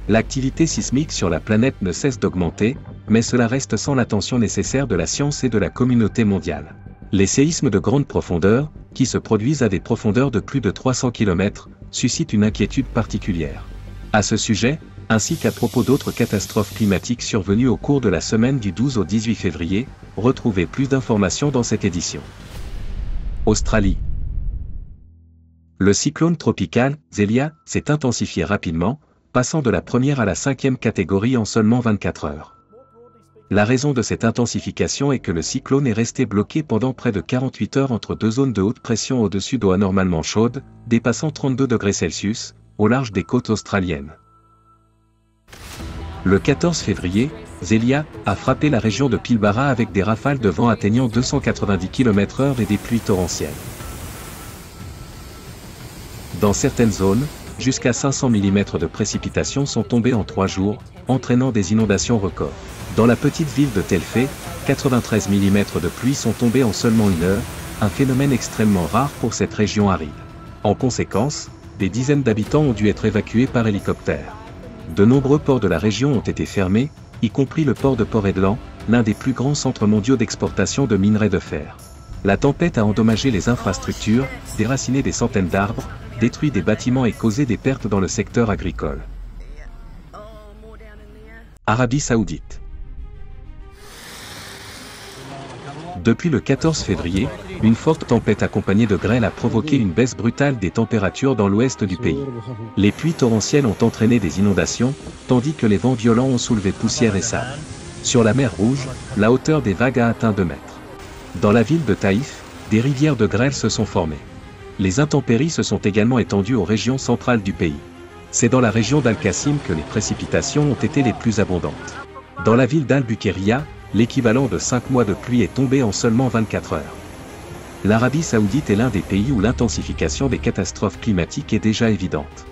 L'activité sismique sur la planète ne cesse d'augmenter, mais cela reste sans l'attention nécessaire de la science et de la communauté mondiale. Les séismes de grande profondeur, qui se produisent à des profondeurs de plus de 300 km, suscitent une inquiétude particulière. À ce sujet, ainsi qu'à propos d'autres catastrophes climatiques survenues au cours de la semaine du 12 au 18 février, retrouvez plus d'informations dans cette édition. Australie. Le cyclone tropical, Zelia, s'est intensifié rapidement, passant de la première à la 5e catégorie en seulement 24 heures. La raison de cette intensification est que le cyclone est resté bloqué pendant près de 48 heures entre deux zones de haute pression au-dessus d'eau anormalement chaude, dépassant 32 degrés Celsius, au large des côtes australiennes. Le 14 février, Zelia a frappé la région de Pilbara avec des rafales de vent atteignant 290 km/h et des pluies torrentielles. Dans certaines zones, jusqu'à 500 mm de précipitations sont tombées en 3 jours, entraînant des inondations records. Dans la petite ville de Telfé, 93 mm de pluie sont tombées en seulement une heure, un phénomène extrêmement rare pour cette région aride. En conséquence, des dizaines d'habitants ont dû être évacués par hélicoptère. De nombreux ports de la région ont été fermés, y compris le port de Port-Hedland, l'un des plus grands centres mondiaux d'exportation de minerais de fer. La tempête a endommagé les infrastructures, déraciné des centaines d'arbres, détruit des bâtiments et causé des pertes dans le secteur agricole. Arabie Saoudite. Depuis le 14 février, une forte tempête accompagnée de grêle a provoqué une baisse brutale des températures dans l'ouest du pays. Les pluies torrentielles ont entraîné des inondations, tandis que les vents violents ont soulevé poussière et sable. Sur la mer Rouge, la hauteur des vagues a atteint 2 mètres. Dans la ville de Taïf, des rivières de grêle se sont formées. Les intempéries se sont également étendues aux régions centrales du pays. C'est dans la région d'Al-Qassim que les précipitations ont été les plus abondantes. Dans la ville d'Al-Bukhairia, l'équivalent de 5 mois de pluie est tombé en seulement 24 heures. L'Arabie Saoudite est l'un des pays où l'intensification des catastrophes climatiques est déjà évidente.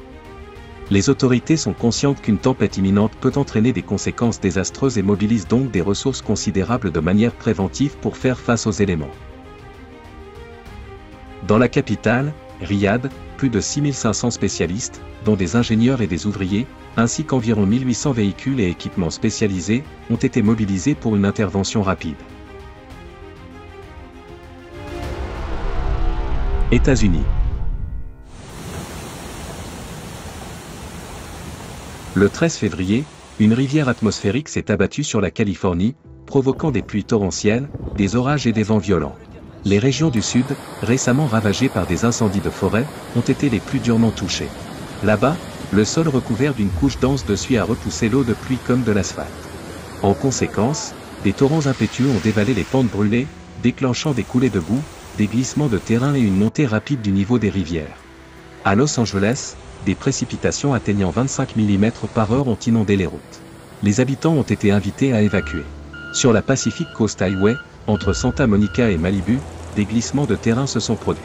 Les autorités sont conscientes qu'une tempête imminente peut entraîner des conséquences désastreuses et mobilisent donc des ressources considérables de manière préventive pour faire face aux éléments. Dans la capitale, Riyad, plus de 6500 spécialistes, dont des ingénieurs et des ouvriers, ainsi qu'environ 1800 véhicules et équipements spécialisés, ont été mobilisés pour une intervention rapide. États-Unis. Le 13 février, une rivière atmosphérique s'est abattue sur la Californie, provoquant des pluies torrentielles, des orages et des vents violents. Les régions du sud, récemment ravagées par des incendies de forêt, ont été les plus durement touchées. Là-bas, le sol recouvert d'une couche dense de suie a repoussé l'eau de pluie comme de l'asphalte. En conséquence, des torrents impétueux ont dévalé les pentes brûlées, déclenchant des coulées de boue, des glissements de terrain et une montée rapide du niveau des rivières. À Los Angeles, des précipitations atteignant 25 mm par heure ont inondé les routes. Les habitants ont été invités à évacuer. Sur la Pacific Coast Highway, entre Santa Monica et Malibu, des glissements de terrain se sont produits.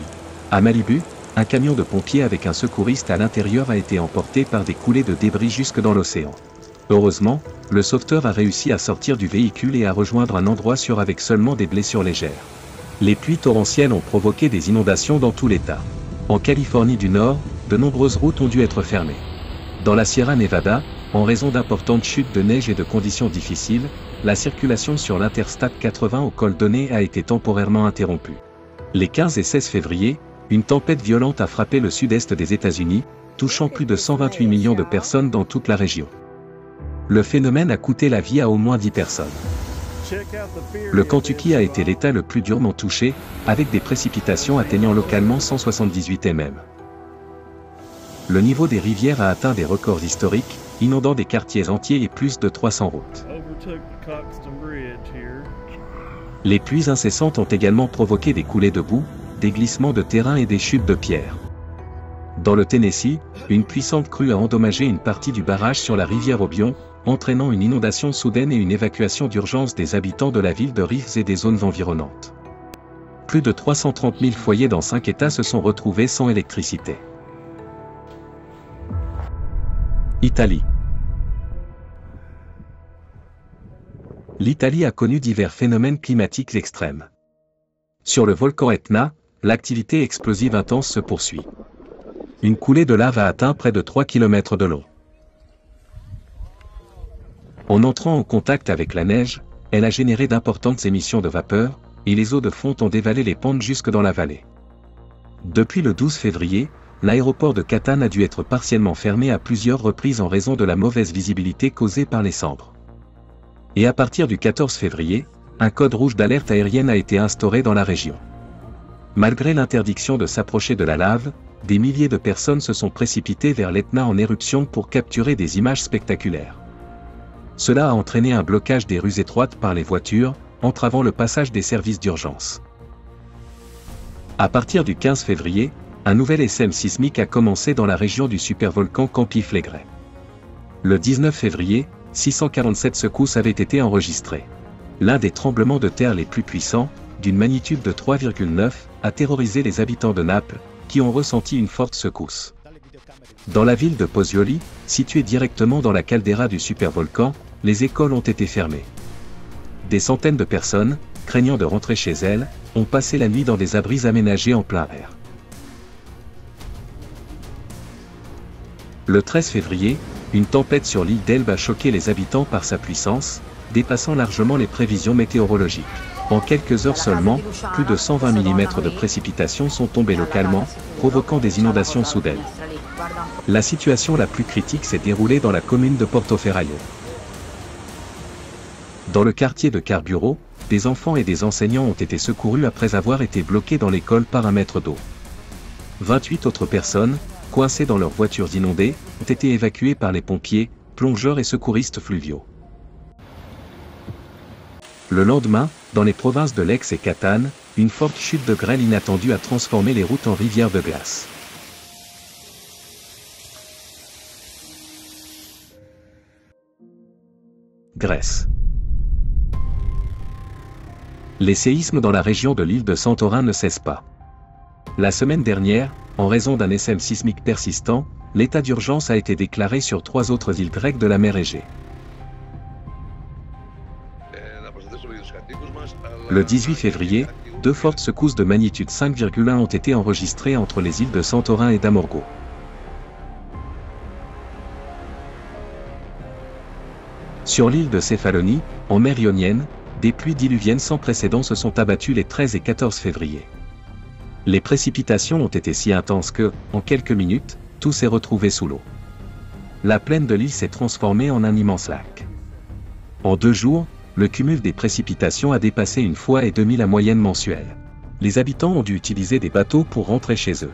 À Malibu, un camion de pompiers avec un secouriste à l'intérieur a été emporté par des coulées de débris jusque dans l'océan. Heureusement, le sauveteur a réussi à sortir du véhicule et à rejoindre un endroit sûr avec seulement des blessures légères. Les pluies torrentielles ont provoqué des inondations dans tout l'État. En Californie du Nord, de nombreuses routes ont dû être fermées. Dans la Sierra Nevada, en raison d'importantes chutes de neige et de conditions difficiles, la circulation sur l'Interstate 80 au col Donné a été temporairement interrompue. Les 15 et 16 février, une tempête violente a frappé le sud-est des États-Unis, touchant plus de 128 millions de personnes dans toute la région. Le phénomène a coûté la vie à au moins 10 personnes. Le Kentucky a été l'État le plus durement touché, avec des précipitations atteignant localement 178 mm. Le niveau des rivières a atteint des records historiques, inondant des quartiers entiers et plus de 300 routes. Les pluies incessantes ont également provoqué des coulées de boue, des glissements de terrain et des chutes de pierres. Dans le Tennessee, une puissante crue a endommagé une partie du barrage sur la rivière Obion, entraînant une inondation soudaine et une évacuation d'urgence des habitants de la ville de Reeves et des zones environnantes. Plus de 330 000 foyers dans 5 États se sont retrouvés sans électricité. Italie. L'Italie a connu divers phénomènes climatiques extrêmes. Sur le volcan Etna, l'activité explosive intense se poursuit. Une coulée de lave a atteint près de 3 km de long. En entrant en contact avec la neige, elle a généré d'importantes émissions de vapeur, et les eaux de fonte ont dévalé les pentes jusque dans la vallée. Depuis le 12 février, l'aéroport de Catane a dû être partiellement fermé à plusieurs reprises en raison de la mauvaise visibilité causée par les cendres. Et à partir du 14 février, un code rouge d'alerte aérienne a été instauré dans la région. Malgré l'interdiction de s'approcher de la lave, des milliers de personnes se sont précipitées vers l'Etna en éruption pour capturer des images spectaculaires. Cela a entraîné un blocage des rues étroites par les voitures, entravant le passage des services d'urgence. À partir du 15 février, un nouvel SM sismique a commencé dans la région du supervolcan Campi-Flegrei. Le 19 février, 647 secousses avaient été enregistrées. L'un des tremblements de terre les plus puissants, d'une magnitude de 3,9, a terrorisé les habitants de Naples, qui ont ressenti une forte secousse. Dans la ville de Pozzuoli, située directement dans la caldeira du supervolcan, les écoles ont été fermées. Des centaines de personnes, craignant de rentrer chez elles, ont passé la nuit dans des abris aménagés en plein air. Le 13 février, une tempête sur l'île d'Elbe a choqué les habitants par sa puissance, dépassant largement les prévisions météorologiques. En quelques heures seulement, plus de 120 mm de précipitations sont tombées localement, provoquant des inondations soudaines. La situation la plus critique s'est déroulée dans la commune de Portoferraio. Dans le quartier de Carburo, des enfants et des enseignants ont été secourus après avoir été bloqués dans l'école par un mètre d'eau. 28 autres personnes, coincées dans leurs voitures inondées, ont été évacuées par les pompiers, plongeurs et secouristes fluviaux. Le lendemain, dans les provinces de Lecce et Catane, une forte chute de grêle inattendue a transformé les routes en rivières de glace. Grèce. Les séismes dans la région de l'île de Santorin ne cessent pas. La semaine dernière, en raison d'un SM sismique persistant, l'état d'urgence a été déclaré sur 3 autres îles grecques de la mer Égée. Le 18 février, 2 fortes secousses de magnitude 5,1 ont été enregistrées entre les îles de Santorin et d'Amorgos. Sur l'île de Céphalonie, en mer Ionienne, des pluies diluviennes sans précédent se sont abattues les 13 et 14 février. Les précipitations ont été si intenses que, en quelques minutes, tout s'est retrouvé sous l'eau. La plaine de l'île s'est transformée en un immense lac. En 2 jours, le cumul des précipitations a dépassé 1,5 fois la moyenne mensuelle. Les habitants ont dû utiliser des bateaux pour rentrer chez eux.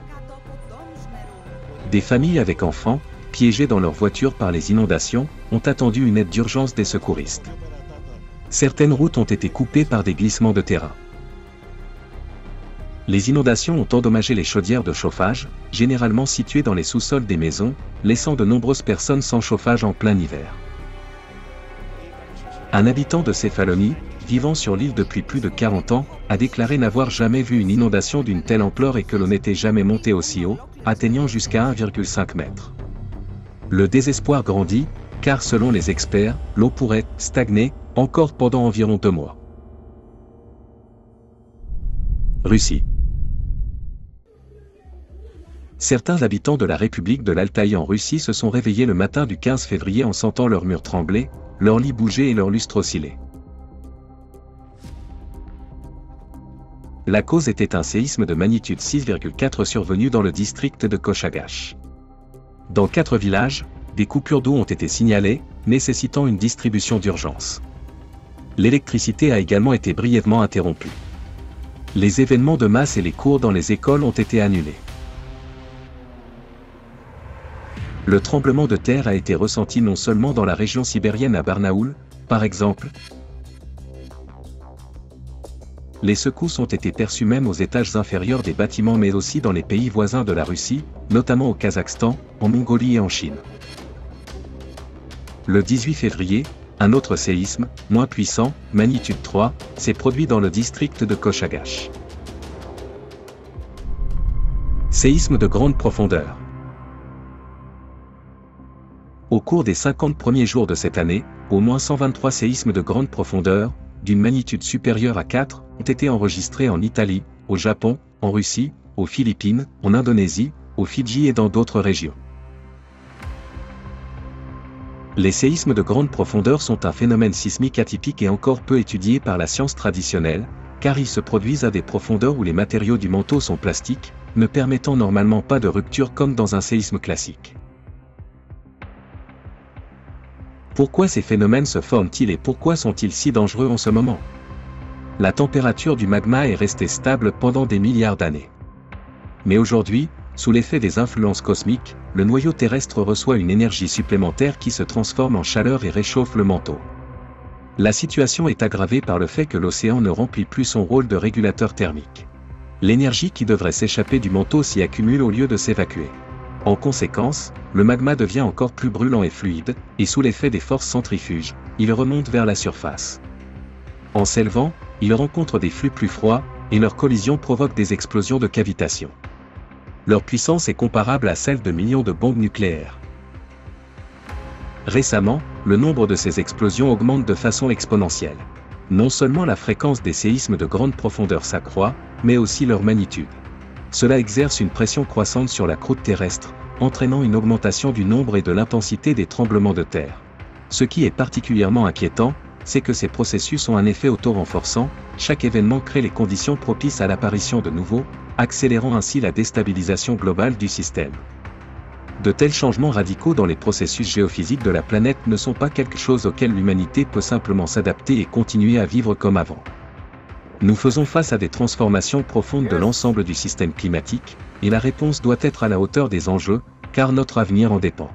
Des familles avec enfants, piégées dans leurs voitures par les inondations, ont attendu une aide d'urgence des secouristes. Certaines routes ont été coupées par des glissements de terrain. Les inondations ont endommagé les chaudières de chauffage, généralement situées dans les sous-sols des maisons, laissant de nombreuses personnes sans chauffage en plein hiver. Un habitant de Céphalonie, vivant sur l'île depuis plus de 40 ans, a déclaré n'avoir jamais vu une inondation d'une telle ampleur et que l'eau n'était jamais montée aussi haut, atteignant jusqu'à 1,5 mètre. Le désespoir grandit, car selon les experts, l'eau pourrait stagner encore pendant environ 2 mois. Russie. Certains habitants de la République de l'Altaï en Russie se sont réveillés le matin du 15 février en sentant leurs murs trembler, leurs lits bouger et leurs lustres osciller. La cause était un séisme de magnitude 6,4 survenu dans le district de Kochagash. Dans 4 villages, des coupures d'eau ont été signalées, nécessitant une distribution d'urgence. L'électricité a également été brièvement interrompue. Les événements de masse et les cours dans les écoles ont été annulés. Le tremblement de terre a été ressenti non seulement dans la région sibérienne à Barnaoul, par exemple. Les secousses ont été perçues même aux étages inférieurs des bâtiments mais aussi dans les pays voisins de la Russie, notamment au Kazakhstan, en Mongolie et en Chine. Le 18 février, un autre séisme, moins puissant, magnitude 3, s'est produit dans le district de Kochagash. Séisme de grande profondeur. Au cours des 50 premiers jours de cette année, au moins 123 séismes de grande profondeur, d'une magnitude supérieure à 4, ont été enregistrés en Italie, au Japon, en Russie, aux Philippines, en Indonésie, aux Fidji et dans d'autres régions. Les séismes de grande profondeur sont un phénomène sismique atypique et encore peu étudié par la science traditionnelle, car ils se produisent à des profondeurs où les matériaux du manteau sont plastiques, ne permettant normalement pas de rupture comme dans un séisme classique. Pourquoi ces phénomènes se forment-ils et pourquoi sont-ils si dangereux en ce moment? La température du magma est restée stable pendant des milliards d'années. Mais aujourd'hui, sous l'effet des influences cosmiques, le noyau terrestre reçoit une énergie supplémentaire qui se transforme en chaleur et réchauffe le manteau. La situation est aggravée par le fait que l'océan ne remplit plus son rôle de régulateur thermique. L'énergie qui devrait s'échapper du manteau s'y accumule au lieu de s'évacuer. En conséquence, le magma devient encore plus brûlant et fluide, et sous l'effet des forces centrifuges, il remonte vers la surface. En s'élevant, il rencontre des flux plus froids, et leur collision provoque des explosions de cavitation. Leur puissance est comparable à celle de millions de bombes nucléaires. Récemment, le nombre de ces explosions augmente de façon exponentielle. Non seulement la fréquence des séismes de grande profondeur s'accroît, mais aussi leur magnitude. Cela exerce une pression croissante sur la croûte terrestre, entraînant une augmentation du nombre et de l'intensité des tremblements de terre. Ce qui est particulièrement inquiétant, c'est que ces processus ont un effet auto-renforçant, chaque événement crée les conditions propices à l'apparition de nouveaux, accélérant ainsi la déstabilisation globale du système. De tels changements radicaux dans les processus géophysiques de la planète ne sont pas quelque chose auquel l'humanité peut simplement s'adapter et continuer à vivre comme avant. Nous faisons face à des transformations profondes de l'ensemble du système climatique, et la réponse doit être à la hauteur des enjeux, car notre avenir en dépend.